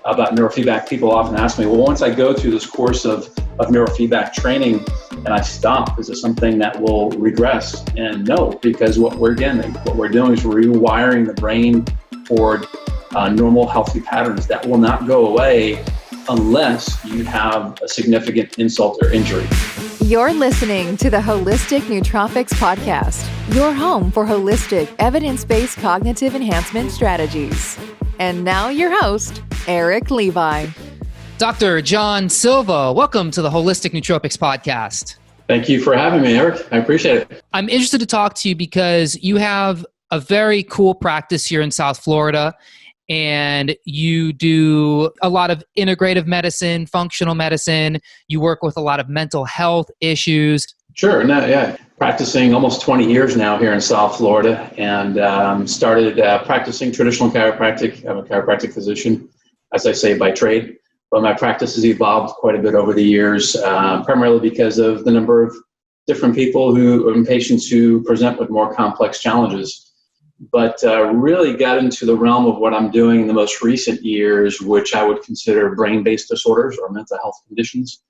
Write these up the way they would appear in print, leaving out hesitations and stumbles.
about neurofeedback, people often ask me, well, once I go through this course of neurofeedback training and I stop, is it something that will regress? And no, because what we're doing is rewiring the brain toward normal, healthy patterns that will not go away unless you have a significant insult or injury. You're listening to the Holistic Nootropics Podcast, your home for holistic, evidence-based cognitive enhancement strategies. And now your host, Eric Levi. Dr. John Silva, welcome to the Holistic Nootropics Podcast. Thank you for having me, Eric. I appreciate it. I'm interested to talk to you because you have a very cool practice here in South Florida, and you do a lot of integrative medicine, functional medicine. You work with a lot of mental health issues. Sure. Practicing almost 20 years now here in South Florida, and started practicing traditional chiropractic. I'm a chiropractic physician, as I say, by trade. But my practice has evolved quite a bit over the years, primarily because of the number of different people and patients who present with more complex challenges. But really got into the realm of what I'm doing in the most recent years, which I would consider brain-based disorders or mental health conditions,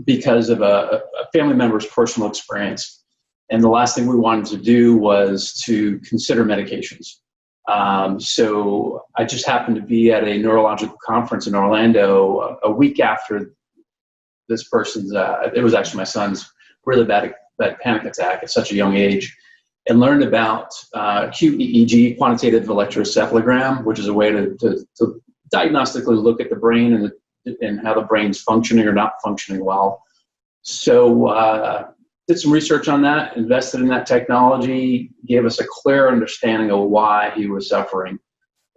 because of a family member's personal experience. And the last thing we wanted to do was to consider medications. So I just happened to be at a neurological conference in Orlando a week after this person's, it was actually my son's really bad panic attack at such a young age, and learned about QEEG, Quantitative electroencephalography, which is a way to diagnostically look at the brain and how the brain's functioning or not functioning well. So did some research on that, invested in that technology, gave us a clear understanding of why he was suffering,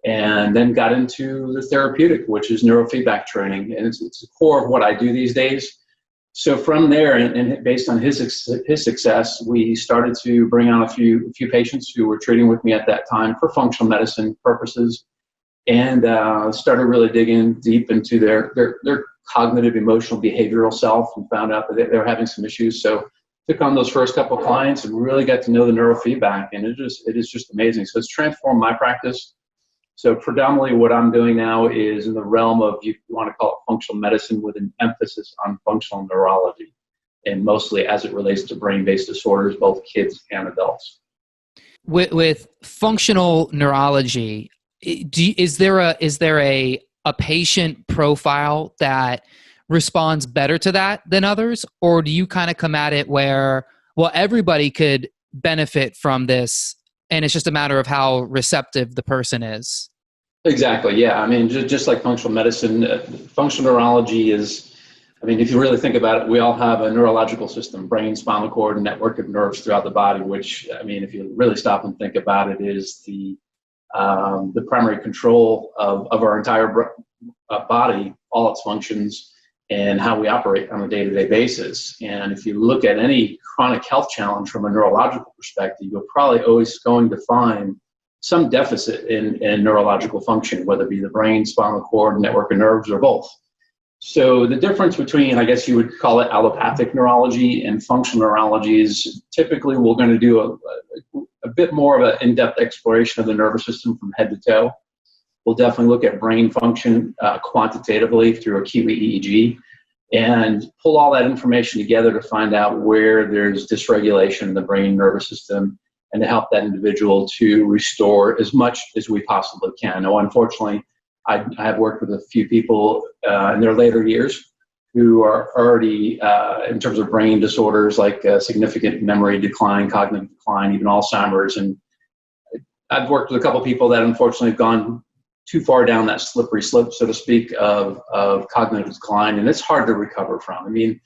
and then got into the therapeutic, which is neurofeedback training. And it's the core of what I do these days. So from there, and based on his success, we started to bring on a few patients who were treating with me at that time for functional medicine purposes, and started really digging deep into their cognitive, emotional, behavioral self, and found out that they were having some issues. So took on those first couple of clients and really got to know the neurofeedback, and it is just amazing. So it's transformed my practice. So predominantly what I'm doing now is in the realm of, you want to call it functional medicine, with an emphasis on functional neurology, and mostly as it relates to brain-based disorders, both kids and adults. With functional neurology, is there a patient profile that responds better to that than others? Or do you kind of come at it where, well, everybody could benefit from this, and it's just a matter of how receptive the person is? Exactly. Yeah. I mean, just like functional medicine, functional neurology is, I mean, if you really think about it, we all have a neurological system, brain, spinal cord, and network of nerves throughout the body, which, I mean, if you really stop and think about it, is the primary control of our entire body, all its functions, and how we operate on a day-to-day basis. And if you look at any chronic health challenge from a neurological perspective, you're probably always going to find some deficit in neurological function, whether it be the brain, spinal cord, network of nerves, or both. So the difference between, I guess you would call it allopathic neurology and functional neurology, is typically we're going to do a bit more of an in-depth exploration of the nervous system from head to toe. We'll definitely look at brain function quantitatively through a QEEG, and pull all that information together to find out where there's dysregulation in the brain nervous system, and to help that individual to restore as much as we possibly can. Now, unfortunately, I have worked with a few people in their later years who are already, in terms of brain disorders like significant memory decline, cognitive decline, even Alzheimer's. And I've worked with a couple of people that unfortunately have gone too far down that slippery slope, so to speak, of cognitive decline, and it's hard to recover from. I mean,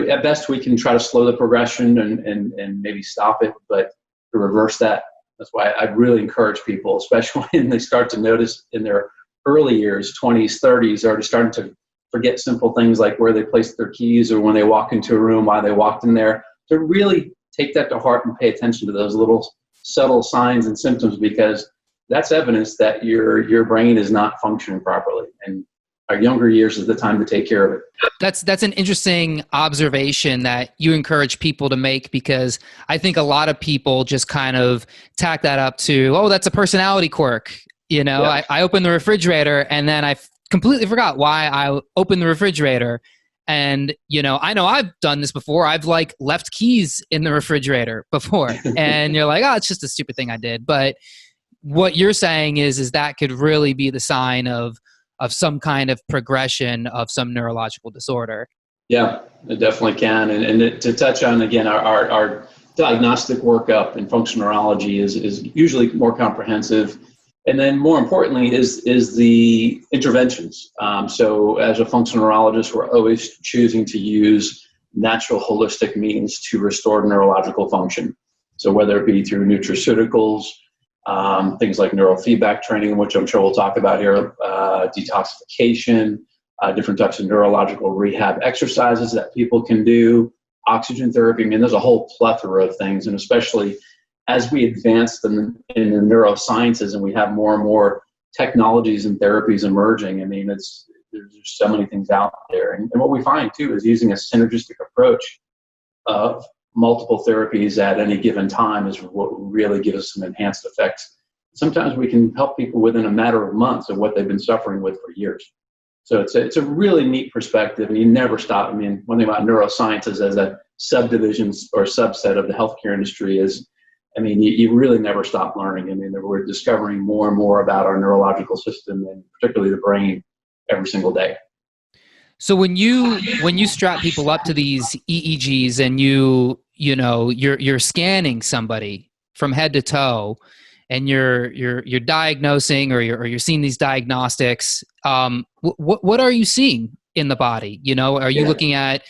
at best we can try to slow the progression and maybe stop it, but to reverse that, that's why I really encourage people, especially when they start to notice in their early years, 20s, 30s, already starting to forget simple things like where they placed their keys, or when they walk into a room, why they walked in there, to really take that to heart and pay attention to those little subtle signs and symptoms, because that's evidence that your brain is not functioning properly. And our younger years is the time to take care of it. That's an interesting observation that you encourage people to make, because I think a lot of people just kind of tack that up to, oh, that's a personality quirk. Yeah. I opened the refrigerator and then I completely forgot why I opened the refrigerator. And, I know I've done this before. I've like left keys in the refrigerator before. And you're like, oh, it's just a stupid thing I did. But what you're saying is that could really be the sign of some kind of progression of some neurological disorder. Yeah, it definitely can. And to touch on, again, our diagnostic workup in functional neurology is usually more comprehensive. And then more importantly is the interventions. So as a functional neurologist, we're always choosing to use natural holistic means to restore neurological function. So whether it be through nutraceuticals, things like neurofeedback training, which I'm sure we'll talk about here, detoxification, different types of neurological rehab exercises that people can do, oxygen therapy. I mean, there's a whole plethora of things, and especially as we advance in the neurosciences and we have more and more technologies and therapies emerging, I mean, there's so many things out there. And what we find too is using a synergistic approach of multiple therapies at any given time is what really gives us some enhanced effects. Sometimes we can help people within a matter of months of what they've been suffering with for years. So it's a really neat perspective, and you never stop. I mean, one thing about neurosciences as a subdivision or subset of the healthcare industry is, I mean, you really never stop learning. I mean, we're discovering more and more about our neurological system and particularly the brain every single day. So when you strap people up to these EEGs and you're scanning somebody from head to toe, and you're diagnosing or you're seeing these diagnostics, what are you seeing in the body? Are you looking at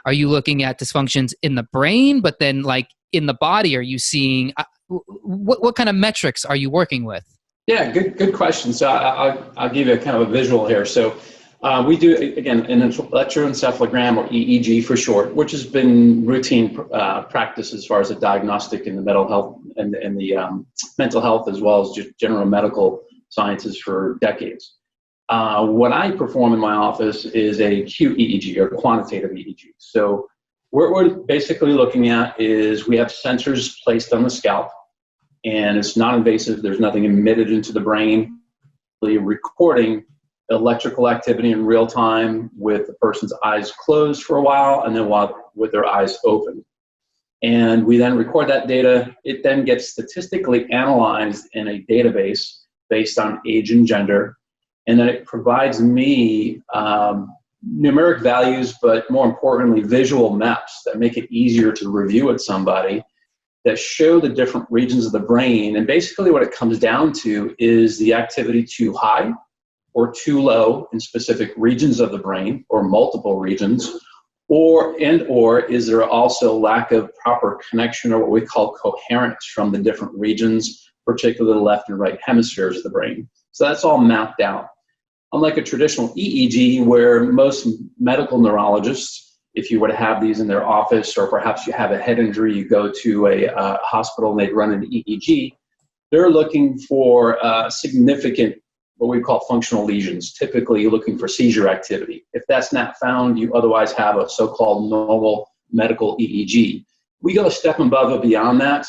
dysfunctions in the brain, but then like in the body, are you seeing what kind of metrics are you working with? Yeah, good question. So I'll give you a kind of a visual here. So we do, again, an electroencephalogram, or EEG for short, which has been routine practice as far as a diagnostic in the mental health and the mental health as well as just general medical sciences for decades. What I perform in my office is a QEEG, or quantitative EEG. So what we're basically looking at is we have sensors placed on the scalp, and it's non-invasive. There's nothing emitted into the brain. We're recording electrical activity in real time with the person's eyes closed for a while and then with their eyes open. And we then record that data. It then gets statistically analyzed in a database based on age and gender. And then it provides me numeric values, but more importantly, visual maps that make it easier to review with somebody that show the different regions of the brain. And basically what it comes down to is the activity too high or too low in specific regions of the brain or multiple regions, or is there also lack of proper connection or what we call coherence from the different regions, particularly the left and right hemispheres of the brain. So that's all mapped out. Unlike a traditional EEG, where most medical neurologists, if you were to have these in their office, or perhaps you have a head injury, you go to a hospital and they run an EEG, they're looking for significant, what we call functional lesions, typically looking for seizure activity. If that's not found, you otherwise have a so-called normal medical EEG. We go a step above and beyond that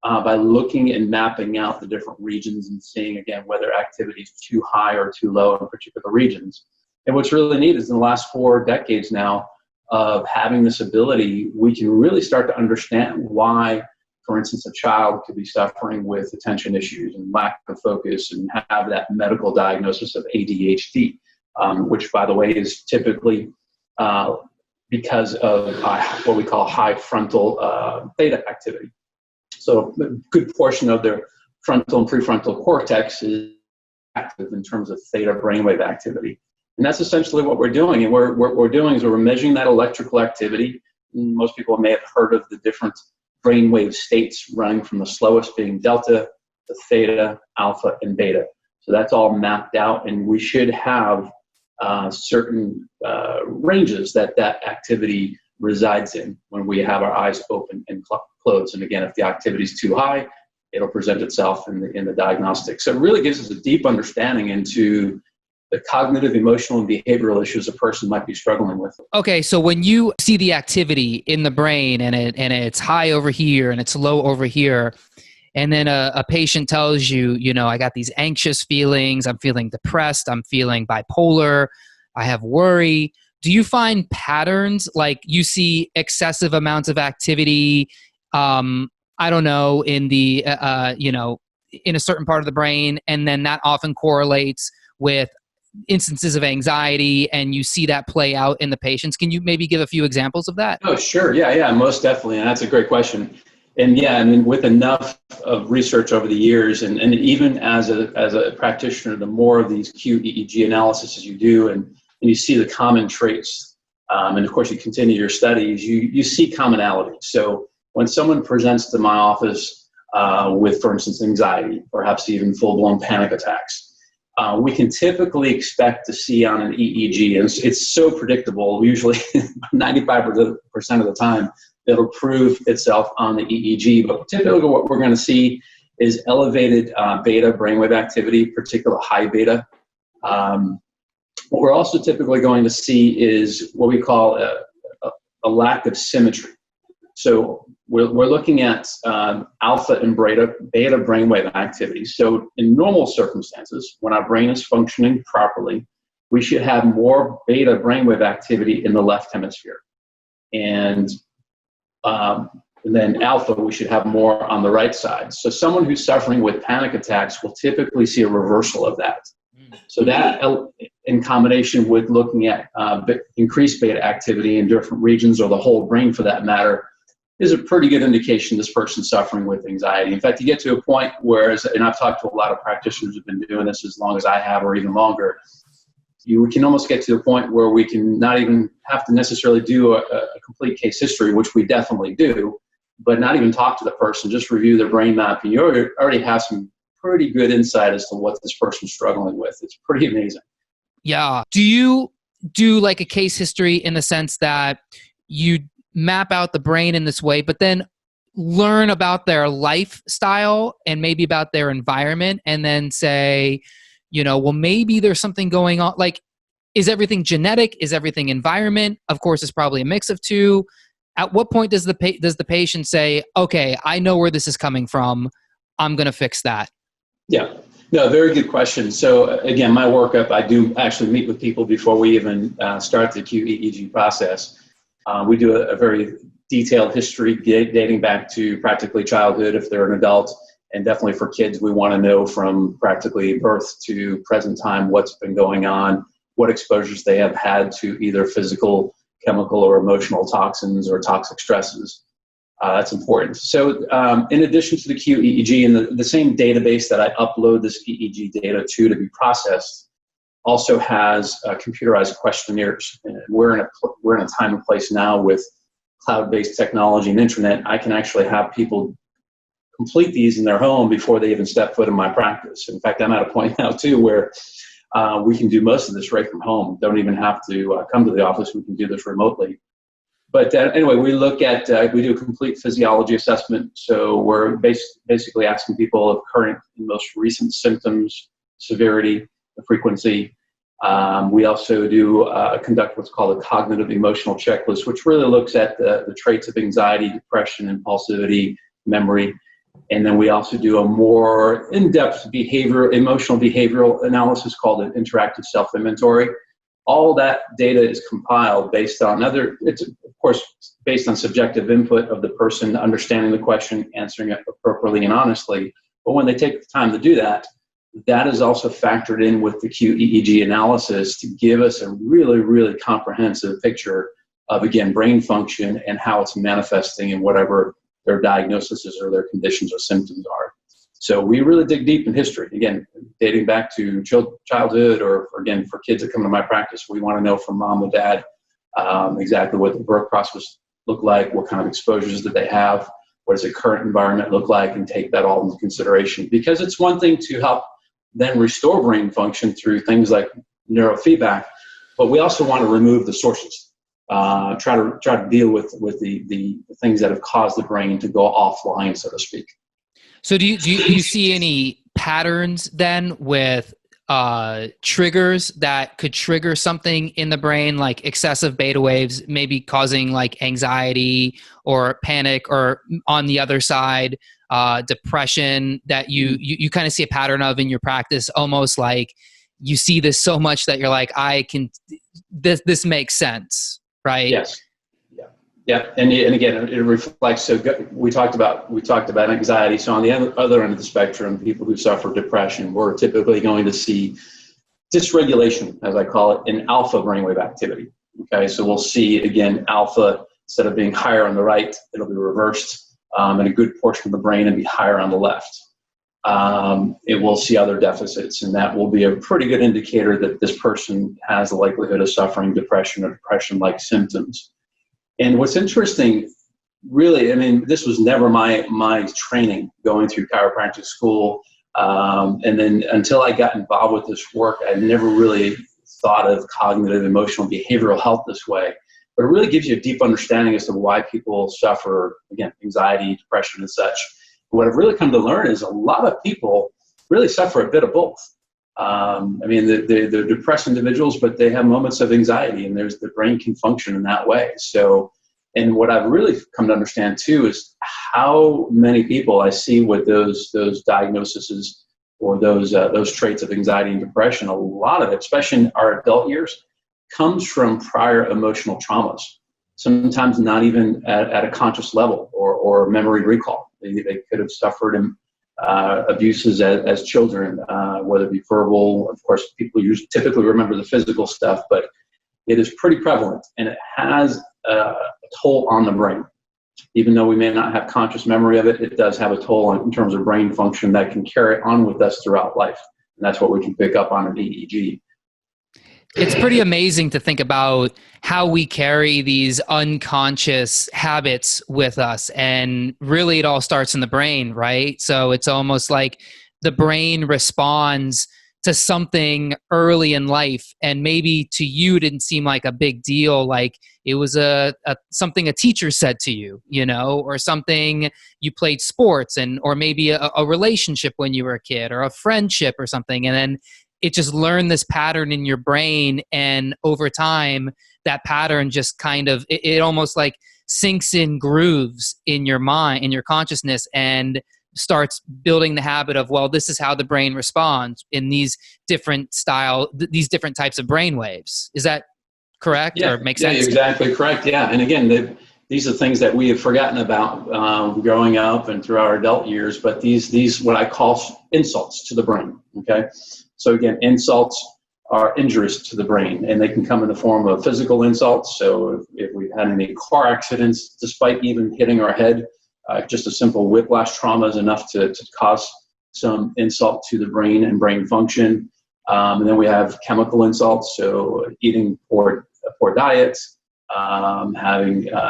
by looking and mapping out the different regions and seeing, again, whether activity is too high or too low in particular regions. And what's really neat is in the last 4 decades now of having this ability, we can really start to understand why, for instance, a child could be suffering with attention issues and lack of focus and have that medical diagnosis of ADHD, which, by the way, is typically because of what we call high frontal theta activity. So a good portion of their frontal and prefrontal cortex is active in terms of theta brainwave activity. And that's essentially what we're doing. And what we're doing is we're measuring that electrical activity. Most people may have heard of the different brainwave states running from the slowest being delta to theta, alpha, and beta. So that's all mapped out, and we should have certain ranges that activity resides in when we have our eyes open and closed. And again, if the activity is too high, it'll present itself in the diagnostic. So it really gives us a deep understanding into the cognitive, emotional, and behavioral issues a person might be struggling with. Okay, so when you see the activity in the brain and it's high over here and it's low over here, and then a patient tells you, I got these anxious feelings, I'm feeling depressed, I'm feeling bipolar, I have worry. Do you find patterns, like you see excessive amounts of activity, I don't know, in the, in a certain part of the brain, and then that often correlates with instances of anxiety, and you see that play out in the patients? Can you maybe give a few examples of that? Oh, sure. Yeah, most definitely. And that's a great question. And yeah, I mean, with enough of research over the years, and even as a practitioner, the more of these QEEG analysis as you do, and you see the common traits, and of course you continue your studies, you see commonality. So when someone presents to my office with, for instance, anxiety, perhaps even full-blown panic attacks, we can typically expect to see on an EEG, and it's so predictable, usually 95% of the time, it'll prove itself on the EEG. But typically what we're going to see is elevated beta brainwave activity, particularly high beta. What we're also typically going to see is what we call a lack of symmetry. So we're looking at alpha and beta brainwave activity. So in normal circumstances, when our brain is functioning properly, we should have more beta brainwave activity in the left hemisphere. And then alpha, we should have more on the right side. So someone who's suffering with panic attacks will typically see a reversal of that. So that, in combination with looking at increased beta activity in different regions, or the whole brain for that matter, is a pretty good indication this person's suffering with anxiety. In fact, you get to a point where, and I've talked to a lot of practitioners who've been doing this as long as I have, or even longer, you can almost get to the point where we can not even have to necessarily do a complete case history, which we definitely do, but not even talk to the person, just review their brain map, and you already have some pretty good insight as to what this person's struggling with. It's pretty amazing. Yeah. Do you do like a case history in the sense that you map out the brain in this way, but then learn about their lifestyle and maybe about their environment, and then say, well, maybe there's something going on? Like, is everything genetic? Is everything environment? Of course, it's probably a mix of two. At what point does the patient say, okay, I know where this is coming from, I'm going to fix that? Yeah. No, very good question. So again, my workup, I do actually meet with people before we even start the QEEG process. We do a very detailed history dating back to practically childhood if they're an adult, and definitely for kids, we want to know from practically birth to present time what's been going on, what exposures they have had to either physical, chemical, or emotional toxins or toxic stresses. That's important. So in addition to the QEEG, and the same database that I upload this EEG data to be processed also has computerized questionnaires. And we're in a time and place now with cloud-based technology and internet. I can actually have people complete these in their home before they even step foot in my practice. In fact, I'm at a point now too where we can do most of this right from home. Don't even have to come to the office. We can do this remotely. But anyway, we look at, we do a complete physiology assessment. So we're basically asking people of current and most recent symptoms, severity, the frequency. We also do conduct what's called a cognitive emotional checklist, which really looks at the traits of anxiety, depression, impulsivity, memory. And then we also do a more in-depth emotional behavioral analysis called an interactive self-inventory. All that data is compiled based on it's of course based on subjective input of the person understanding the question, answering it appropriately and honestly. But when they take the time to do that, that is also factored in with the QEEG analysis to give us a really, really comprehensive picture of, again, brain function and how it's manifesting in whatever their diagnoses or their conditions or symptoms are. So we really dig deep in history, again, dating back to childhood, or again, for kids that come to my practice, we want to know from mom and dad exactly what the birth process looked like, what kind of exposures did they have, what does the current environment look like, and take that all into consideration. Because it's one thing to help then restore brain function through things like neurofeedback, but we also want to remove the sources, try to deal with the things that have caused the brain to go offline, so to speak. So do you see any patterns then with triggers that could trigger something in the brain, like excessive beta waves, maybe causing like anxiety or panic, or on the other side, depression, that you kind of see a pattern of in your practice, almost like you see this so much that you're like, this makes sense, right? Yes. Yeah, and again, it reflects. So we talked about anxiety. So on the other end of the spectrum, people who suffer depression, we're typically going to see dysregulation, as I call it, in alpha brainwave activity. Okay, so we'll see again alpha, instead of being higher on the right, it'll be reversed in a good portion of the brain and be higher on the left. It will see other deficits, and that will be a pretty good indicator that this person has the likelihood of suffering depression or depression-like symptoms. And what's interesting, really, I mean, this was never my training going through chiropractic school. And then until I got involved with this work, I never really thought of cognitive, emotional, behavioral health this way. But it really gives you a deep understanding as to why people suffer, again, anxiety, depression, and such. What I've really come to learn is a lot of people really suffer a bit of both. I mean, they're depressed individuals, but they have moments of anxiety, and the brain can function in that way. So, and what I've really come to understand too is how many people I see with those diagnoses or those traits of anxiety and depression. A lot of it, especially in our adult years, comes from prior emotional traumas. Sometimes not even at a conscious level or memory recall. They could have suffered abuses as children, whether it be verbal. Of course, people typically remember the physical stuff, but it is pretty prevalent, and it has a toll on the brain. Even though we may not have conscious memory of it, it does have a toll in terms of brain function that can carry on with us throughout life. And that's what we can pick up on an EEG. It's pretty amazing to think about how we carry these unconscious habits with us. And really it all starts in the brain, right? So it's almost like the brain responds to something early in life, and maybe to you didn't seem like a big deal, like it was something a teacher said to you, or something you played sports, or maybe a relationship when you were a kid, or a friendship or something, and then it just learned this pattern in your brain, and over time that pattern just kind of it almost like sinks in grooves in your mind, in your consciousness, and starts building the habit of, well, this is how the brain responds in these different these different types of brain waves. Is that correct? Yeah, or makes sense? Yeah, exactly correct. Yeah. And again, these are things that we have forgotten about growing up and through our adult years, but these what I call insults to the brain. Okay. So again, insults are injuries to the brain, and they can come in the form of physical insults. So if we've had any car accidents, despite even hitting our head, just a simple whiplash trauma is enough to cause some insult to the brain and brain function. And then we have chemical insults, so eating poor diets,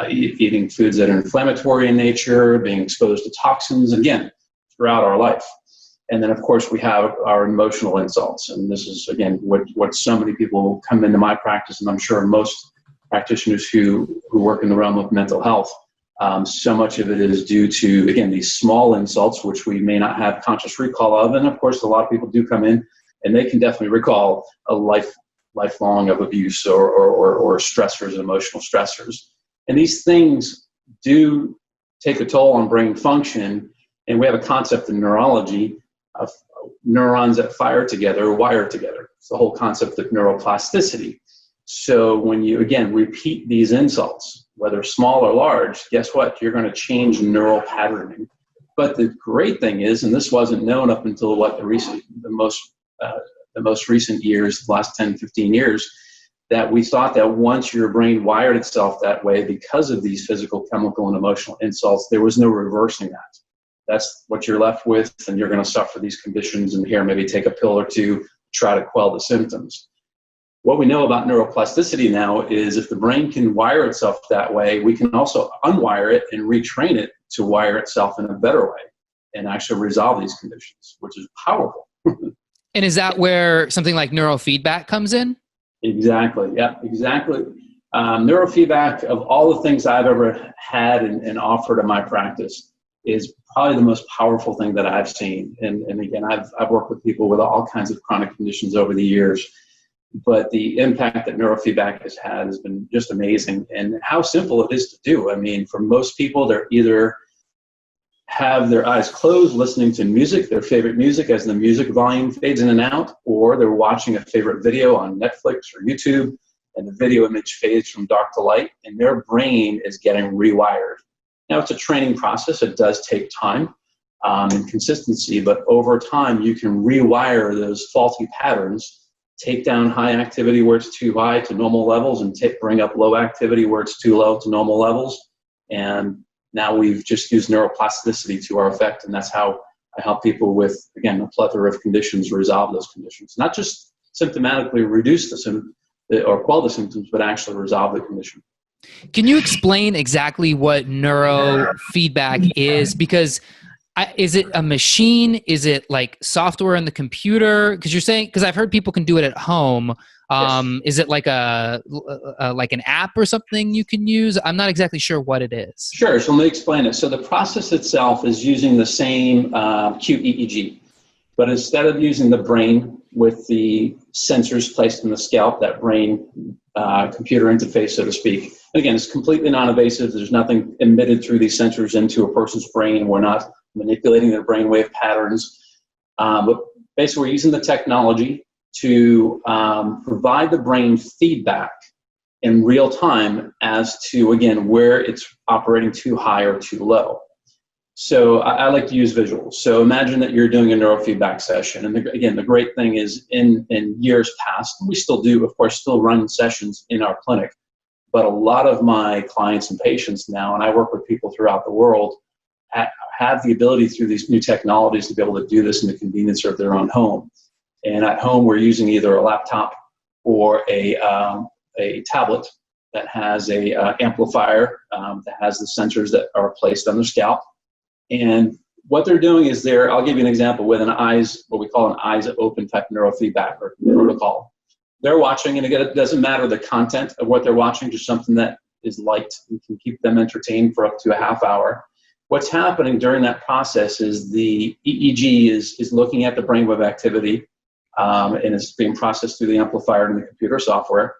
eating foods that are inflammatory in nature, being exposed to toxins, again, throughout our life. And then, of course, we have our emotional insults. And this is, again, what so many people come into my practice, and I'm sure most practitioners who work in the realm of mental health. So much of it is due to, again, these small insults, which we may not have conscious recall of. And of course, a lot of people do come in and they can definitely recall a lifelong of abuse or stressors and emotional stressors. And these things do take a toll on brain function. And we have a concept in neurology of neurons that fire together, wire together. It's the whole concept of neuroplasticity. So when you, again, repeat these insults, whether small or large, guess what? You're going to change neural patterning. But the great thing is, and this wasn't known up until the most recent years, the last 10, 15 years, that we thought that once your brain wired itself that way because of these physical, chemical, and emotional insults, there was no reversing that. That's what you're left with, and you're going to suffer these conditions, and here maybe take a pill or two, try to quell the symptoms. What we know about neuroplasticity now is if the brain can wire itself that way, we can also unwire it and retrain it to wire itself in a better way and actually resolve these conditions, which is powerful. And is that where something like neurofeedback comes in? Exactly. Yeah, exactly. Neurofeedback, of all the things I've ever had and offered in my practice, is probably the most powerful thing that I've seen. And again, I've worked with people with all kinds of chronic conditions over the years, but the impact that neurofeedback has had has been just amazing, and how simple it is to do. I mean, for most people, they're either have their eyes closed, listening to music, their favorite music as the music volume fades in and out, or they're watching a favorite video on Netflix or YouTube, and the video image fades from dark to light, and their brain is getting rewired. Now, it's a training process. It does take time and consistency, but over time, you can rewire those faulty patterns, take down high activity where it's too high to normal levels, and bring up low activity where it's too low to normal levels. And now we've just used neuroplasticity to our effect, and that's how I help people with, again, a plethora of conditions resolve those conditions. Not just symptomatically reduce the symptoms or quell the symptoms, but actually resolve the condition. Can you explain exactly what neurofeedback is? Because is it a machine? Is it like software in the computer? Because you're saying, because I've heard people can do it at home. Yes. Is it like like an app or something you can use? I'm not exactly sure what it is. Sure. So let me explain it. So the process itself is using the same QEEG, but instead of using the brain with the sensors placed in the scalp, that brain computer interface, so to speak. And again, it's completely non-invasive. There's nothing emitted through these sensors into a person's brain. We're not manipulating their brainwave patterns. But basically, we're using the technology to provide the brain feedback in real time as to, again, where it's operating too high or too low. So I like to use visuals. So imagine that you're doing a neurofeedback session. And again, the great thing is in years past, we still do, of course, still run sessions in our clinic. But a lot of my clients and patients now, and I work with people throughout the world, have the ability through these new technologies to be able to do this in the convenience of their own home. And at home, we're using either a laptop or a tablet that has a amplifier that has the sensors that are placed on the scalp. And what they're doing is I'll give you an example with what we call an eyes open type neurofeedback or protocol. They're watching, and again, it doesn't matter the content of what they're watching, just something that is light and can keep them entertained for up to a half hour. What's happening during that process is the EEG is looking at the brainwave activity, and it's being processed through the amplifier in the computer software.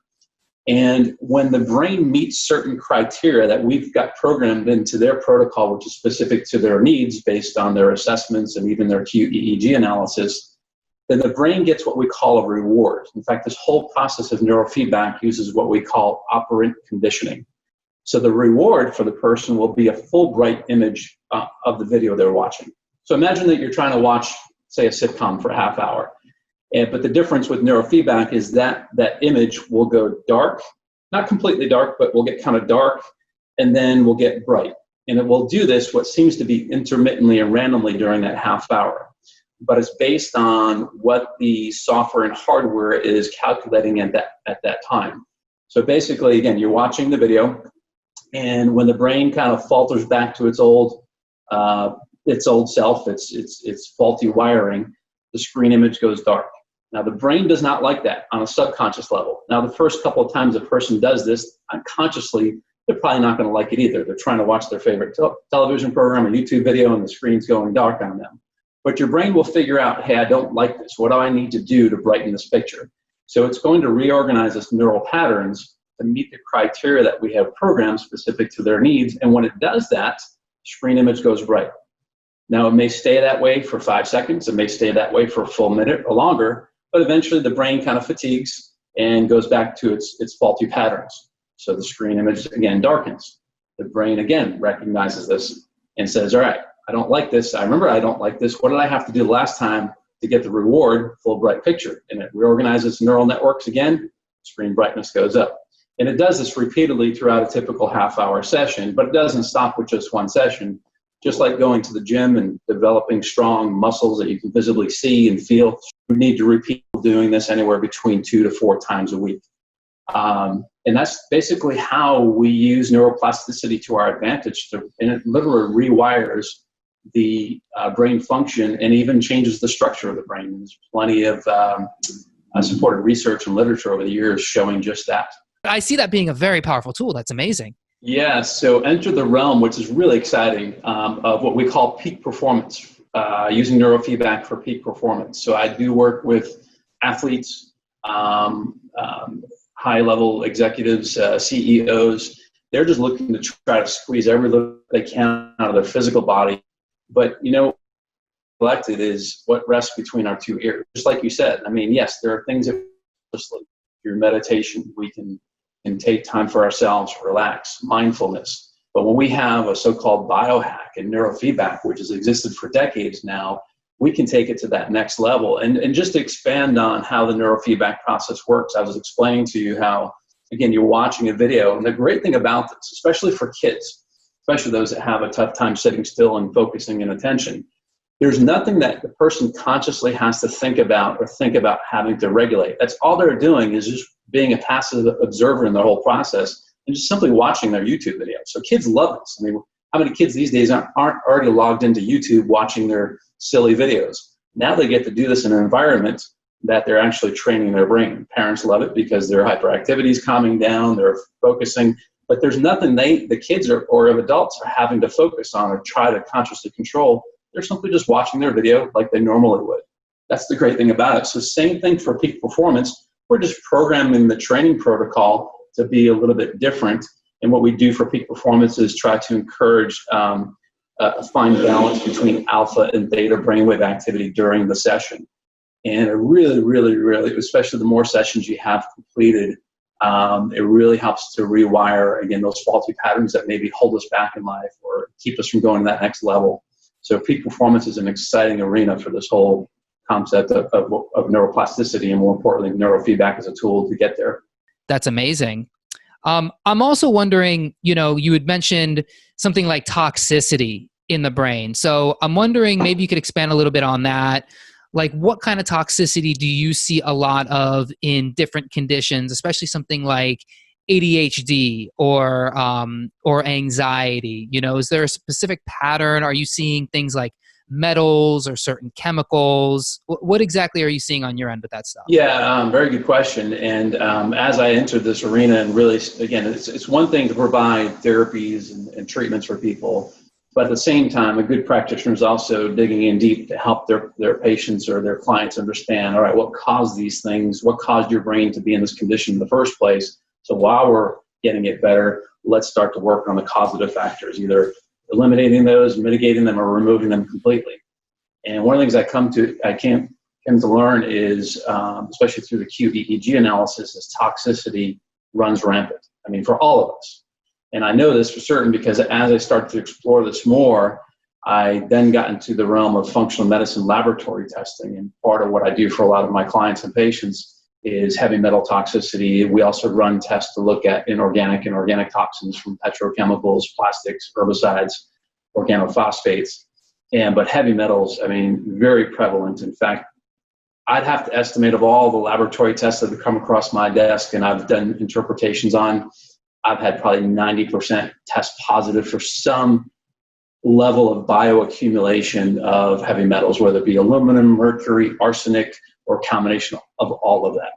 And when the brain meets certain criteria that we've got programmed into their protocol, which is specific to their needs based on their assessments and even their QEEG analysis, then the brain gets what we call a reward. In fact, this whole process of neurofeedback uses what we call operant conditioning. So the reward for the person will be a full bright image of the video they're watching. So imagine that you're trying to watch, say, a sitcom for a half hour. But the difference with neurofeedback is that image will go dark, not completely dark, but will get kind of dark, and then will get bright. And it will do this, what seems to be intermittently and randomly during that half hour. But it's based on what the software and hardware is calculating at that time. So basically, again, you're watching the video, and when the brain kind of falters back to its old self, its faulty wiring, the screen image goes dark. Now, the brain does not like that on a subconscious level. Now, the first couple of times a person does this, unconsciously, they're probably not going to like it either. They're trying to watch their favorite television program or YouTube video, and the screen's going dark on them. But your brain will figure out, hey, I don't like this. What do I need to do to brighten this picture? So it's going to reorganize its neural patterns to meet the criteria that we have programmed specific to their needs. And when it does that, the screen image goes bright. Now, it may stay that way for 5 seconds. It may stay that way for a full minute or longer. But eventually the brain kind of fatigues and goes back to its faulty patterns. So the screen image again darkens. The brain again recognizes this and says, all right, I don't like this. I remember I don't like this. What did I have to do last time to get the reward, full bright picture? And it reorganizes neural networks again, screen brightness goes up. And it does this repeatedly throughout a typical half-hour session, but it doesn't stop with just one session. Just like going to the gym and developing strong muscles that you can visibly see and feel, you need to repeat doing this anywhere between 2 to 4 times a week. And that's basically how we use neuroplasticity to our advantage. And it literally rewires the brain function and even changes the structure of the brain. And there's plenty of supported research and literature over the years showing just that. I see that being a very powerful tool. That's amazing. Yeah, so enter the realm, which is really exciting, of what we call peak performance, using neurofeedback for peak performance. So I do work with athletes, high-level executives, CEOs. They're just looking to try to squeeze every little they can out of their physical body. But, neglected is what rests between our two ears. Just like you said, I mean, yes, there are things that through meditation, we can take time for ourselves, relax, mindfulness. But when we have a so-called biohack and neurofeedback, which has existed for decades now, we can take it to that next level. And just to expand on how the neurofeedback process works, I was explaining to you how, again, you're watching a video. And the great thing about this, especially for kids, especially those that have a tough time sitting still and focusing and attention, there's nothing that the person consciously has to think about or think about having to regulate. That's all they're doing is just being a passive observer in the whole process and just simply watching their YouTube videos. So kids love this. I mean, how many kids these days aren't already logged into YouTube watching their silly videos? Now they get to do this in an environment that they're actually training their brain. Parents love it because their hyperactivity is calming down, they're focusing, but there's nothing the kids or adults are having to focus on or try to consciously control. They're simply just watching their video like they normally would. That's the great thing about it. So same thing for peak performance. We're just programming the training protocol to be a little bit different. And what we do for peak performance is try to encourage a fine balance between alpha and beta brainwave activity during the session. And it really, especially the more sessions you have completed, it really helps to rewire, again, those faulty patterns that maybe hold us back in life or keep us from going to that next level. So peak performance is an exciting arena for this whole concept of neuroplasticity and, more importantly, neurofeedback as a tool to get there. That's amazing. I'm also wondering, you had mentioned something like toxicity in the brain. So I'm wondering, maybe you could expand a little bit on that. Like, what kind of toxicity do you see a lot of in different conditions, especially something like ADHD or anxiety? Is there a specific pattern? Are you seeing things like metals or certain chemicals? What exactly are you seeing on your end with that stuff? Yeah, very good question. And as I entered this arena, and really, again, it's one thing to provide therapies and treatments for people, but at the same time, a good practitioner is also digging in deep to help their patients or their clients understand, all right, what caused these things? What caused your brain to be in this condition in the first place? So while we're getting it better, let's start to work on the causative factors, either eliminating those, mitigating them, or removing them completely. And one of the things I came to learn is, especially through the QEEG analysis, is toxicity runs rampant. I mean, for all of us. And I know this for certain because as I started to explore this more, I then got into the realm of functional medicine laboratory testing. And part of what I do for a lot of my clients and patients is heavy metal toxicity. We also run tests to look at inorganic and organic toxins from petrochemicals, plastics, herbicides, organophosphates. But heavy metals, I mean, very prevalent. In fact, I'd have to estimate of all the laboratory tests that have come across my desk and I've done interpretations on, I've had probably 90% test positive for some level of bioaccumulation of heavy metals, whether it be aluminum, mercury, arsenic, or a combination of all of that.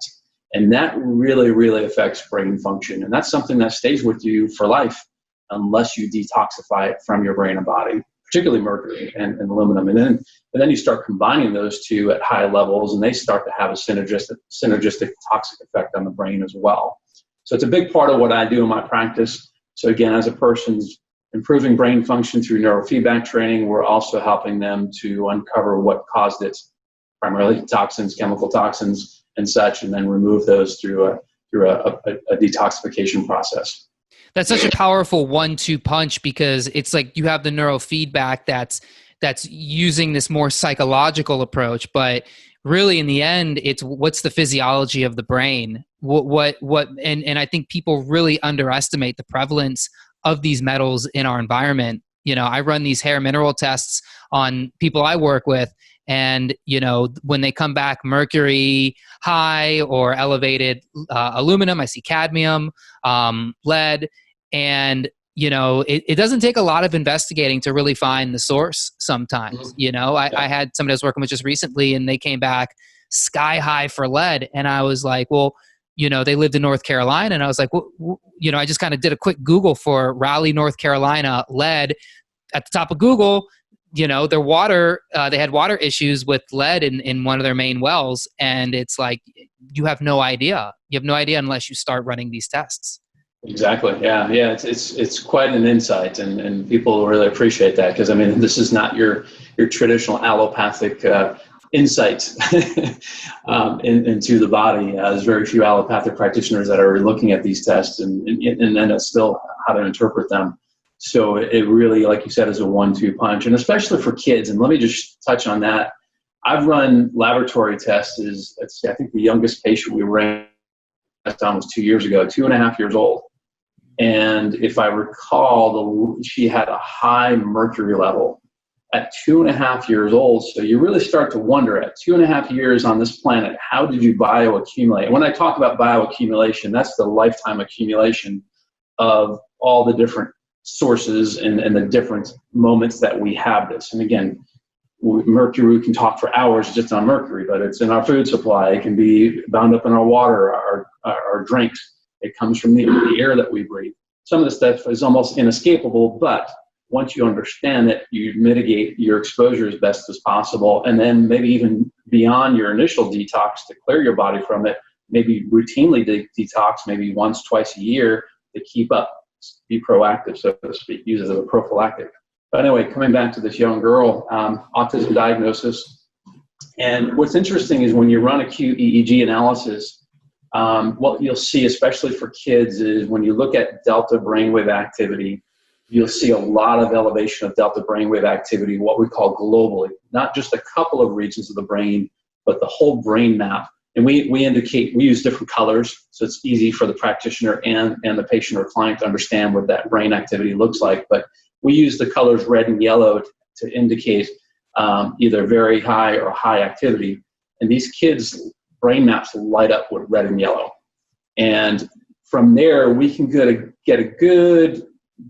And that really affects brain function. And that's something that stays with you for life unless you detoxify it from your brain and body, particularly mercury and aluminum. And then you start combining those two at high levels, and they start to have a synergistic toxic effect on the brain as well. So it's a big part of what I do in my practice. So again, as a person's improving brain function through neurofeedback training, we're also helping them to uncover what caused it, primarily toxins, chemical toxins and such, and then remove those through a detoxification process. That's such a powerful 1-2 punch, because it's like you have the neurofeedback that's using this more psychological approach, but really in the end, it's what's the physiology of the brain. And I think people really underestimate the prevalence of these metals in our environment. I run these hair mineral tests on people I work with, and when they come back mercury high or elevated aluminum, I see cadmium, lead, and it doesn't take a lot of investigating to really find the source sometimes. I had somebody I was working with just recently, and they came back sky high for lead, and I was like, well, they lived in North Carolina, and I was like, I just kind of did a quick Google for Raleigh, North Carolina lead. At the top of Google, their water, they had water issues with lead in one of their main wells. And it's like, you have no idea. You have no idea unless you start running these tests. Exactly. Yeah. It's quite an insight, and people really appreciate that, because this is not your traditional allopathic insight into the body. There's very few allopathic practitioners that are looking at these tests and then it's still how to interpret them. So it really, like you said, is a 1-2 punch, and especially for kids. And let me just touch on that. I've run laboratory tests. I think the youngest patient we ran was 2 years ago, 2.5 years old. And if I recall, she had a high mercury level at 2.5 years old. So you really start to wonder, at 2.5 years on this planet, how did you bioaccumulate? And when I talk about bioaccumulation, that's the lifetime accumulation of all the different sources and the different moments that we have this. And again, mercury, we can talk for hours just on mercury, but it's in our food supply. It can be bound up in our water, our drinks. It comes from the air that we breathe. Some of the stuff is almost inescapable, but once you understand it, you mitigate your exposure as best as possible. And then maybe even beyond your initial detox to clear your body from it, maybe routinely detox, maybe once, twice a year to keep up, be proactive, so to speak, use it as a prophylactic. But anyway, coming back to this young girl, autism diagnosis. And what's interesting is when you run a QEEG analysis, what you'll see, especially for kids, is when you look at delta brainwave activity, you'll see a lot of elevation of delta brainwave activity, what we call globally, not just a couple of regions of the brain, but the whole brain map. And we use different colors, so it's easy for the practitioner and the patient or client to understand what that brain activity looks like. But we use the colors red and yellow to indicate either very high or high activity. And these kids' brain maps light up with red and yellow. And from there, we can get a good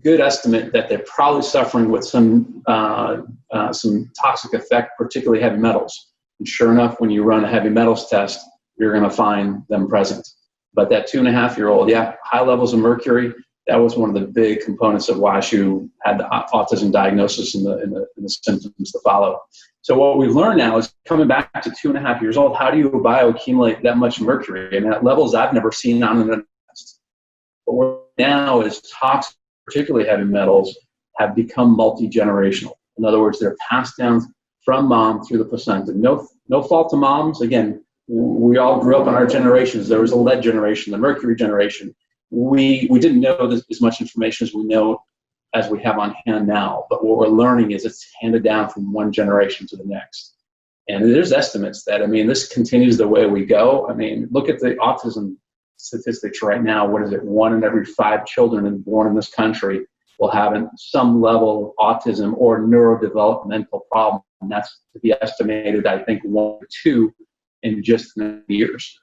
estimate that they're probably suffering with some toxic effect, particularly heavy metals. And sure enough, when you run a heavy metals test, you're going to find them present. But that 2.5-year-old, high levels of mercury, that was one of the big components of why she had the autism diagnosis and the symptoms to follow. So what we've learned now is, coming back to 2.5 years old, how do you bioaccumulate that much mercury? And at levels I've never seen on an test. But what now is toxic, particularly heavy metals, have become multi-generational. In other words, they're passed down from mom through the placenta. No fault to moms. Again, we all grew up in our generations. There was a lead generation, the mercury generation. We didn't know as much information as we have on hand now. But what we're learning is it's handed down from one generation to the next. And there's estimates that, this continues the way we go. Look at the autism statistics right now. What is it? 1 in every 5 children born in this country will have some level of autism or neurodevelopmental problem. And that's to be estimated, I think, 1 or 2 in just years.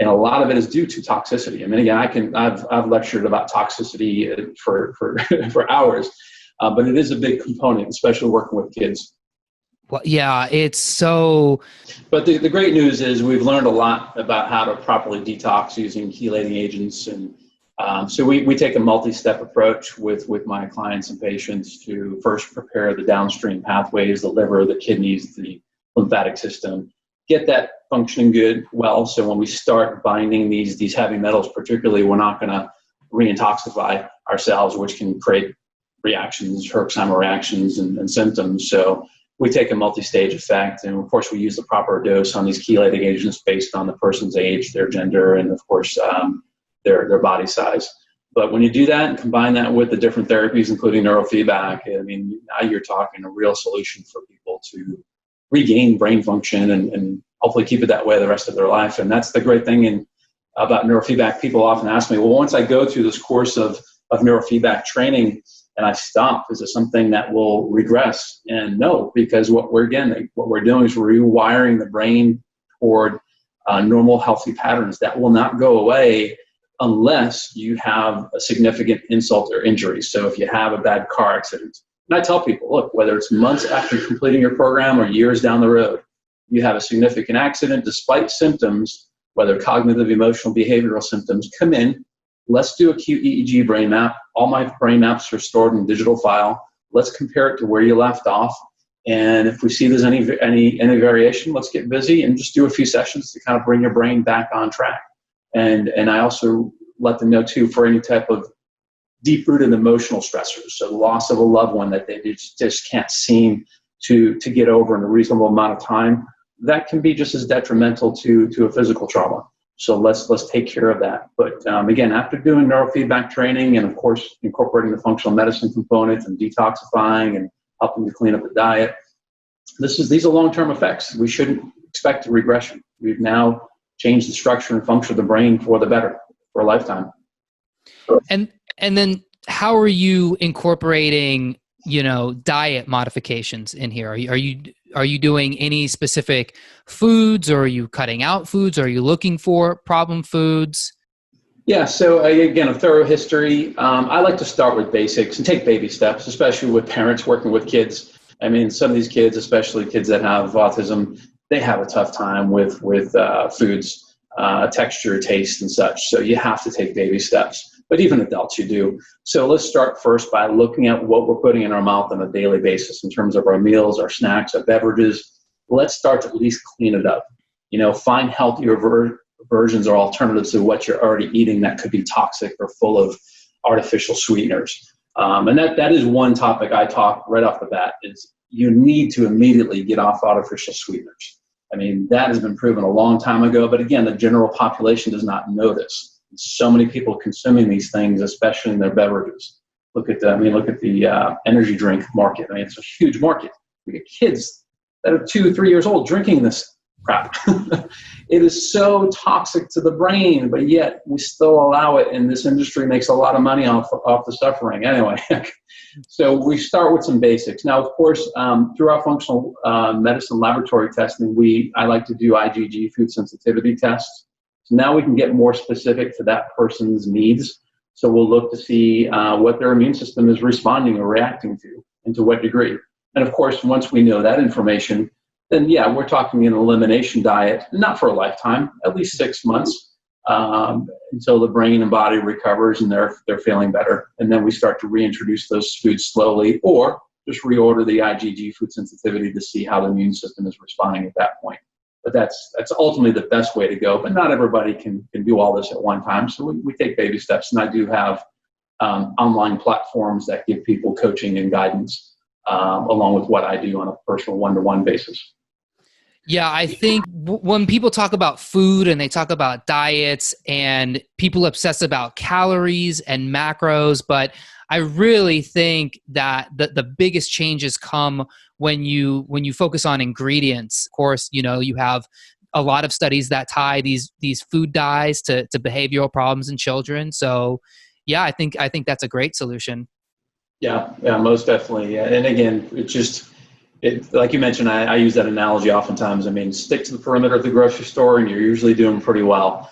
And a lot of it is due to toxicity. Again, I've lectured about toxicity for hours, but it is a big component, especially working with kids. Well, yeah, it's so. But the great news is we've learned a lot about how to properly detox using chelating agents, and so we take a multi-step approach with my clients and patients to first prepare the downstream pathways, the liver, the kidneys, the lymphatic system, get that functioning well. So when we start binding these heavy metals, particularly, we're not going to re-intoxify ourselves, which can create reactions, Herxheimer reactions and symptoms. So we take a multi-stage effect, and of course we use the proper dose on these chelating agents based on the person's age, their gender, and of course their body size. But when you do that and combine that with the different therapies, including neurofeedback, now you're talking a real solution for people to regain brain function and hopefully keep it that way the rest of their life. And that's the great thing about neurofeedback. People often ask me, well, once I go through this course of neurofeedback training and I stop, is it something that will regress? And no, because what we're doing is rewiring the brain toward normal, healthy patterns that will not go away unless you have a significant insult or injury. So if you have a bad car accident, and I tell people, look, whether it's months after completing your program or years down the road, you have a significant accident despite symptoms, whether cognitive, emotional, behavioral symptoms, come in. Let's do a QEEG brain map. All my brain maps are stored in a digital file. Let's compare it to where you left off. And if we see there's any variation, let's get busy and just do a few sessions to kind of bring your brain back on track. And I also let them know too, for any type of deep-rooted emotional stressors, so the loss of a loved one that they just can't seem to get over in a reasonable amount of time, that can be just as detrimental to a physical trauma. So let's take care of that. But again, after doing neurofeedback training and of course incorporating the functional medicine component and detoxifying and helping to clean up the diet, these are long-term effects. We shouldn't expect a regression. We've now changed the structure and function of the brain for the better for a lifetime. And then how are you incorporating, diet modifications in here? Are you doing any specific foods, or are you cutting out foods? Or are you looking for problem foods? Yeah, so again, a thorough history. I like to start with basics and take baby steps, especially with parents working with kids. I mean, some of these kids, especially kids that have autism, they have a tough time with foods, texture, taste, and such. So you have to take baby steps. But even adults, you do. So let's start first by looking at what we're putting in our mouth on a daily basis in terms of our meals, our snacks, our beverages. Let's start to at least clean it up. Find healthier versions or alternatives to what you're already eating that could be toxic or full of artificial sweeteners. And that is one topic I talk right off the bat, is you need to immediately get off artificial sweeteners. I mean, that has been proven a long time ago, but again, the general population does not know this. So many people consuming these things, especially in their beverages. Look at the energy drink market. I mean, it's a huge market. We get kids that are 2-3 years old drinking this crap. It is so toxic to the brain, but yet we still allow it, and this industry makes a lot of money off the suffering. Anyway, so we start with some basics. Now, of course, through our functional medicine laboratory testing, I like to do IgG food sensitivity tests. So now we can get more specific to that person's needs. So we'll look to see what their immune system is responding or reacting to, and to what degree. And of course, once we know that information, then yeah, we're talking an elimination diet, not for a lifetime, at least 6 months, until the brain and body recovers and they're feeling better. And then we start to reintroduce those foods slowly, or just reorder the IgG food sensitivity to see how the immune system is responding at that point. But that's ultimately the best way to go. But not everybody can do all this at one time. So we take baby steps. And I do have online platforms that give people coaching and guidance along with what I do on a personal one-to-one basis. Yeah, I think when people talk about food and they talk about diets, and people obsess about calories and macros, but I really think that the biggest changes come when you focus on ingredients. Of course, you have a lot of studies that tie these food dyes to behavioral problems in children. So yeah, I think that's a great solution. Yeah, most definitely. Yeah. And again, like you mentioned, I use that analogy oftentimes. I mean, stick to the perimeter of the grocery store and you're usually doing pretty well.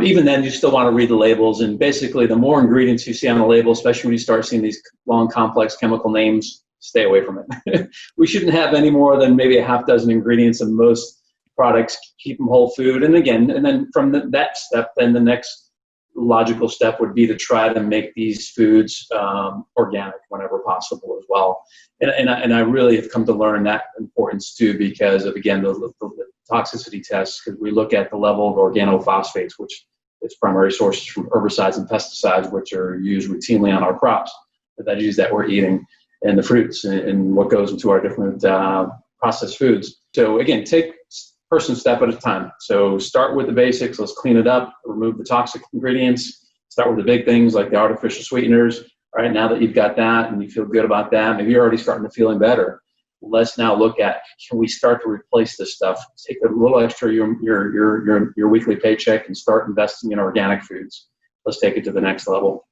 Even then, you still want to read the labels. And basically, the more ingredients you see on the label, especially when you start seeing these long, complex chemical names, stay away from it. We shouldn't have any more than maybe a half dozen ingredients in most products. Keep them whole food. And then from that step, then the next logical step would be to try to make these foods organic whenever possible as well. And I really have come to learn that importance too, because of, again, the toxicity tests, because we look at the level of organophosphates, which is primary sources from herbicides and pesticides, which are used routinely on our crops, the veggies that we're eating, and the fruits, and what goes into our different processed foods. So again, take person step at a time. So start with the basics. Let's clean it up, remove the toxic ingredients, start with the big things like the artificial sweeteners. All right, now that you've got that and you feel good about that, maybe you're already starting to feeling better. Let's now look at, can we start to replace this stuff? Take a little extra your weekly paycheck and start investing in organic foods. Let's take it to the next level.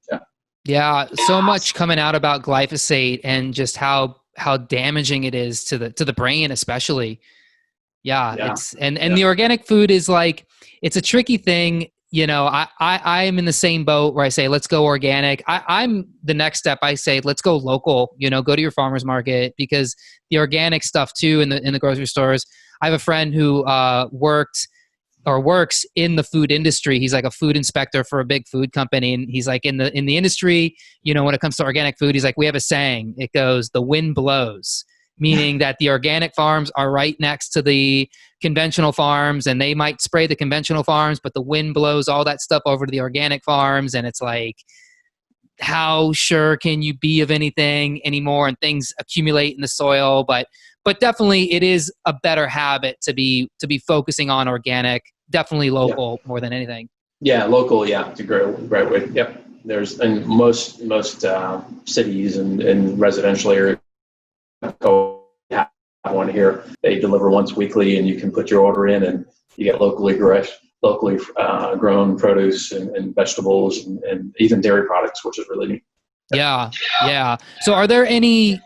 Yeah, so much coming out about glyphosate and just how damaging it is to the brain, especially. Yeah. It's the organic food is like, it's a tricky thing. I am in the same boat where I say, let's go organic. I'm the next step. I say, let's go local, go to your farmer's market, because the organic stuff too, in the grocery stores. I have a friend who worked or works in the food industry. He's like a food inspector for a big food company. And he's like in the industry, when it comes to organic food, he's like, we have a saying, it goes, the wind blows, meaning that the organic farms are right next to the conventional farms, and they might spray the conventional farms, but the wind blows all that stuff over to the organic farms. And it's like, how sure can you be of anything anymore? And things accumulate in the soil, but definitely it is a better habit to be focusing on organic, definitely local more than anything. Yeah, local. Yeah, it's a great way. Yep. There's in most cities and residential areas have one here. They deliver once weekly, and you can put your order in, and you get locally grown produce and vegetables and even dairy products, which is really neat. Yeah. So are there any,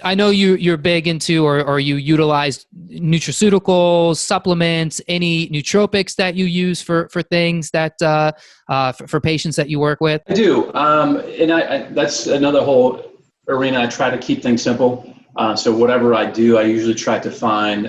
I know you're big into or you utilize nutraceuticals, supplements, any nootropics that you use for things that for patients that you work with? I do. And I that's another whole arena. I try to keep things simple. So whatever I do, I usually try to find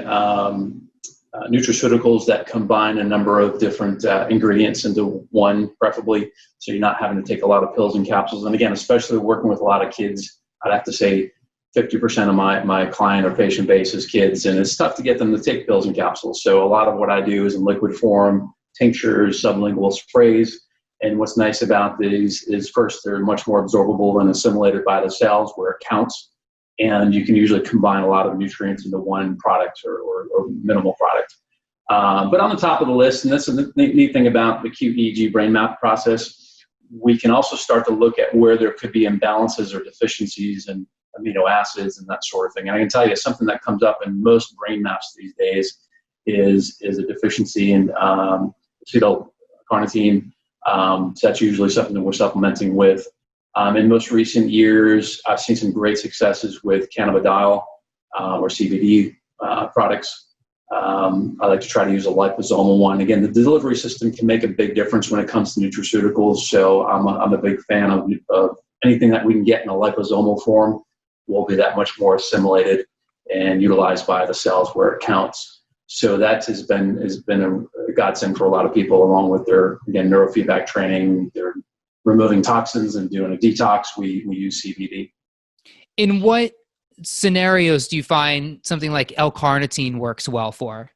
nutraceuticals that combine a number of different ingredients into one, preferably, so you're not having to take a lot of pills and capsules. And again, especially working with a lot of kids, I'd have to say 50% of my client or patient base is kids, and it's tough to get them to take pills and capsules. So a lot of what I do is in liquid form, tinctures, sublingual sprays. And what's nice about these is, first, they're much more absorbable and assimilated by the cells where it counts. And you can usually combine a lot of nutrients into one product or minimal product. But on the top of the list, and that's the neat thing about the QEEG brain map process, we can also start to look at where there could be imbalances or deficiencies in amino acids and that sort of thing. And I can tell you something that comes up in most brain maps these days is a deficiency in acetylcarnitine. So that's usually something that we're supplementing with. In most recent years, I've seen some great successes with cannabidiol or CBD products. I like to try to use a liposomal one. Again, the delivery system can make a big difference when it comes to nutraceuticals. So I'm a big fan of anything that we can get in a liposomal form will be that much more assimilated and utilized by the cells where it counts. So that has been a godsend for a lot of people, along with their, again, neurofeedback training. They're removing toxins and doing a detox. We use CBD. In what scenarios do you find something like L-carnitine works well for?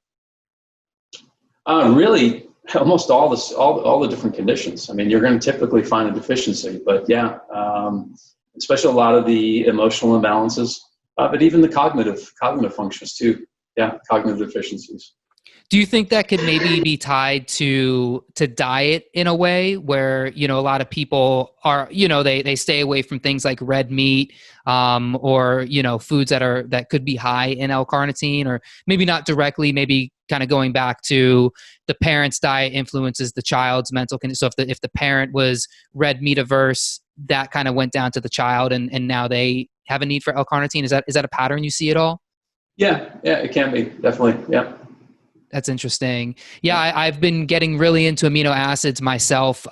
Really, almost all the different conditions. I mean, you're going to typically find a deficiency, but yeah, especially a lot of the emotional imbalances, but even the cognitive functions too. Yeah, cognitive deficiencies. Do you think that could maybe be tied to diet in a way where, a lot of people are, they stay away from things like red meat, or, foods that could be high in L-carnitine, or maybe not directly, maybe kind of going back to the parent's diet influences the child's mental condition. So if the parent was red meat averse, that kind of went down to the child, and now they have a need for L-carnitine. Is that a pattern you see at all? Yeah, it can be, definitely. Yeah. That's interesting. Yeah, I've been getting really into amino acids myself.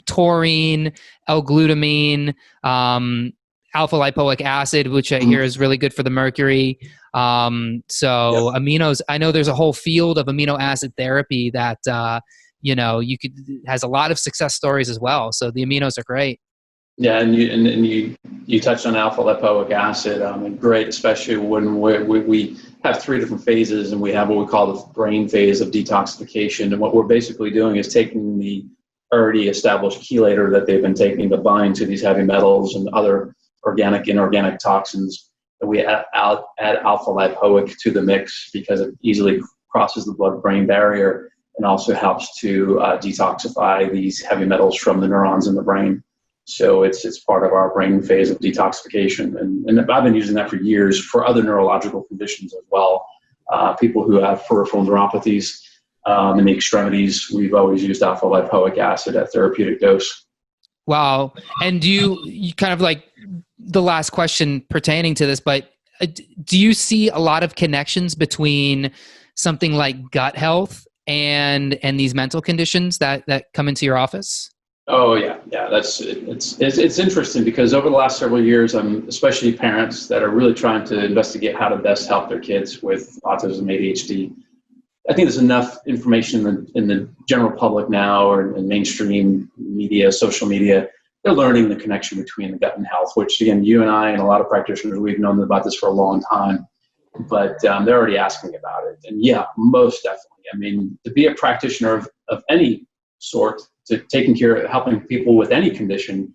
Taurine, L-glutamine, alpha-lipoic acid, which I hear is really good for the mercury. Aminos, I know there's a whole field of amino acid therapy that, has a lot of success stories as well. So the aminos are great. Yeah, and you touched on alpha-lipoic acid. Great, especially when we have three different phases, and we have what we call the brain phase of detoxification. And what we're basically doing is taking the already established chelator that they've been taking to bind to these heavy metals and other organic, inorganic toxins, and we add alpha-lipoic to the mix because it easily crosses the blood-brain barrier and also helps to detoxify these heavy metals from the neurons in the brain. So it's part of our brain phase of detoxification. And I've been using that for years for other neurological conditions as well. People who have peripheral neuropathies in the extremities, we've always used alpha-lipoic acid at therapeutic dose. Wow. And do you kind of like the last question pertaining to this, but do you see a lot of connections between something like gut health and these mental conditions that come into your office? Oh yeah. It's interesting because over the last several years, especially parents that are really trying to investigate how to best help their kids with autism, ADHD. I think there's enough information in the general public now, or in mainstream media, social media. They're learning the connection between the gut and health, which, again, you and I and a lot of practitioners, we've known about this for a long time, but they're already asking about it. And yeah, most definitely. I mean, to be a practitioner of any sort, to taking care of helping people with any condition,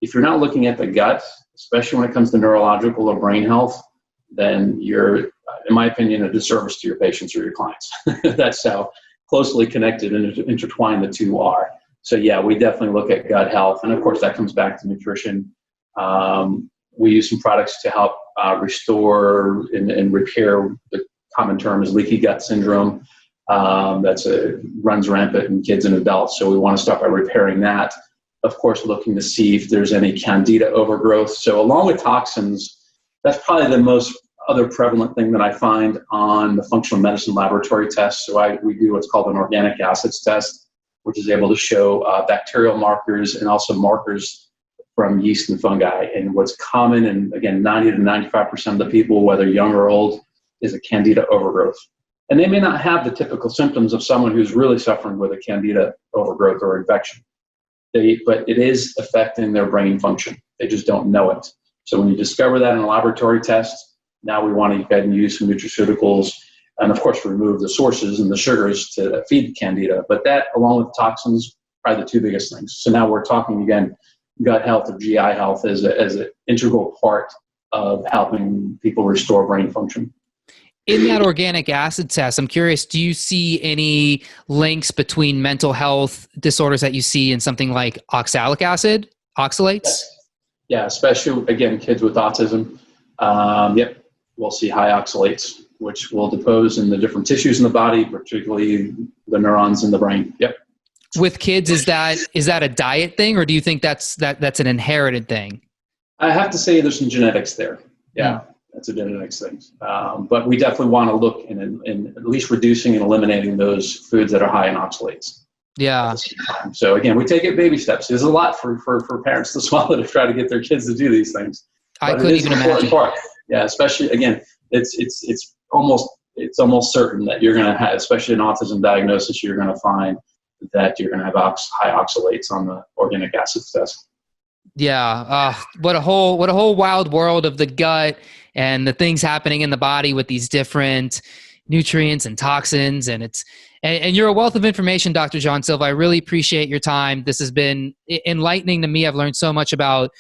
if you're not looking at the gut, especially when it comes to neurological or brain health, then you're, in my opinion, a disservice to your patients or your clients. That's how closely connected and intertwined the two are. So yeah, we definitely look at gut health. And of course, that comes back to nutrition. We use some products to help restore and repair, the common term is leaky gut syndrome. Runs rampant in kids and adults. So we want to start by repairing that. Of course, looking to see if there's any candida overgrowth. So along with toxins, that's probably the most other prevalent thing that I find on the functional medicine laboratory tests. So we do what's called an organic acids test, which is able to show bacterial markers and also markers from yeast and fungi. And what's common, and again, 90 to 95% of the people, whether young or old, is a candida overgrowth. And they may not have the typical symptoms of someone who's really suffering with a candida overgrowth or infection. But it is affecting their brain function. They just don't know it. So when you discover that in a laboratory test, now we want to go ahead and use some nutraceuticals and, of course, remove the sources and the sugars to feed candida. But that, along with toxins, are the two biggest things. So now we're talking, again, gut health or GI health as an integral part of helping people restore brain function. In that organic acid test, I'm curious, do you see any links between mental health disorders that you see in something like oxalic acid, oxalates? Yes. Yeah, especially, again, kids with autism. Yep, we'll see high oxalates, which will depose in the different tissues in the body, particularly the neurons in the brain. Yep. With kids, is that a diet thing, or do you think that's an inherited thing? I have to say there's some genetics there. Yeah. That's a genetics thing. But we definitely want to look in at least reducing and eliminating those foods that are high in oxalates. Yeah. So again, we take it baby steps. There's a lot for parents to swallow to try to get their kids to do these things. I couldn't even imagine. Yeah, especially, again, it's almost certain that you're going to have, especially in autism diagnosis, you're going to find that you're going to have high oxalates on the organic acid test. Yeah. What a whole wild world of the gut and the things happening in the body with these different nutrients and toxins. And you're a wealth of information, Dr. John Silva. I really appreciate your time. This has been enlightening to me. I've learned so much about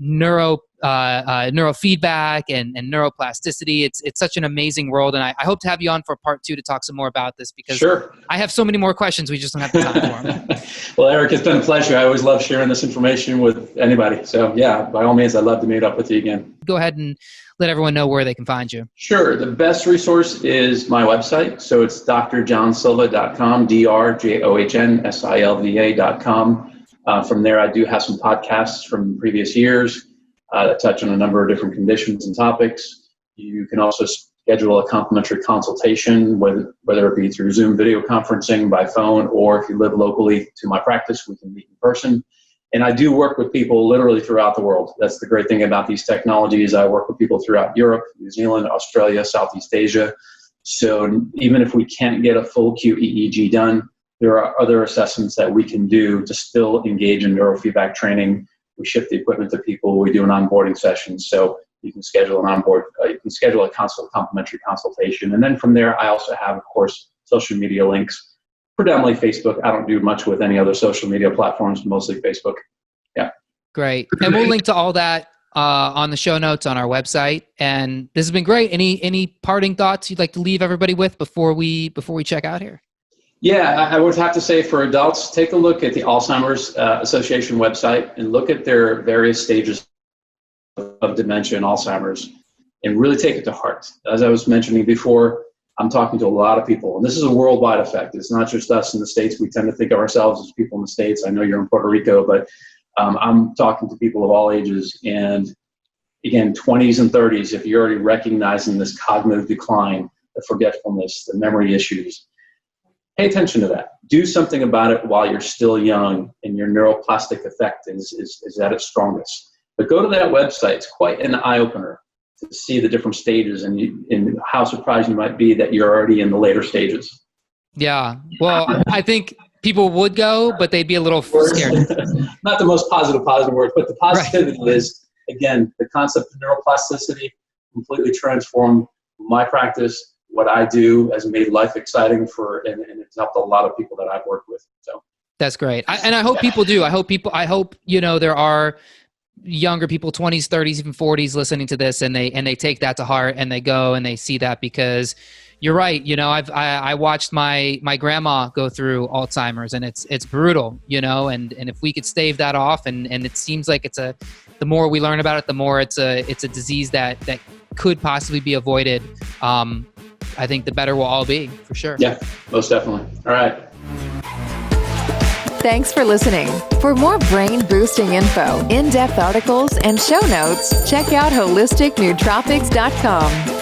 neurofeedback and neuroplasticity. It's such an amazing world. And I hope to have you on for part 2 to talk some more about this, because sure. I have so many more questions. We just don't have the time for them. Well, Eric, it's been a pleasure. I always love sharing this information with anybody. So yeah, by all means, I'd love to meet up with you again. Go ahead and let everyone know where they can find you. Sure. The best resource is my website. So it's drjohnsilva.com, drjohnsilva.com. From there, I do have some podcasts from previous years that touch on a number of different conditions and topics. You can also schedule a complimentary consultation, whether it be through Zoom video conferencing, by phone, or if you live locally to my practice, we can meet in person. And I do work with people literally throughout the world. That's the great thing about these technologies. I work with people throughout Europe, New Zealand, Australia, Southeast Asia. So even if we can't get a full QEEG done, there are other assessments that we can do to still engage in neurofeedback training. We ship the equipment to people. We do an onboarding session. So you can schedule a complimentary consultation. And then from there, I also have, of course, social media links, predominantly Facebook. I don't do much with any other social media platforms, mostly Facebook. Yeah. Great. And we'll link to all that on the show notes on our website. And this has been great. Any parting thoughts you'd like to leave everybody with before we check out here? Yeah, I would have to say for adults, take a look at the Alzheimer's Association website and look at their various stages of dementia and Alzheimer's and really take it to heart. As I was mentioning before, I'm talking to a lot of people, and this is a worldwide effect. It's not just us in the States. We tend to think of ourselves as people in the States. I know you're in Puerto Rico, but I'm talking to people of all ages. And again, 20s and 30s, if you're already recognizing this cognitive decline, the forgetfulness, the memory issues, pay attention to that. Do something about it while you're still young and your neuroplastic effect is at its strongest. But go to that website. It's quite an eye-opener to see the different stages and how surprised you might be that you're already in the later stages. Yeah. Well, I think people would go, but they'd be a little scared. Not the most positive word, but the positivity is, again, the concept of neuroplasticity completely transformed my practice. What I do has made life exciting and it's helped a lot of people that I've worked with. So that's great. And I hope people do. I hope, there are younger people, 20s, 30s, even 40s listening to this, and they take that to heart and they go and they see that, because you're right. I watched my grandma go through Alzheimer's, and it's brutal, and if we could stave that off, and it seems like the more we learn about it, the more it's a disease that could possibly be avoided. I think the better we'll all be, for sure. Yeah, most definitely. All right. Thanks for listening. For more brain-boosting info, in-depth articles, and show notes, check out holisticnootropics.com.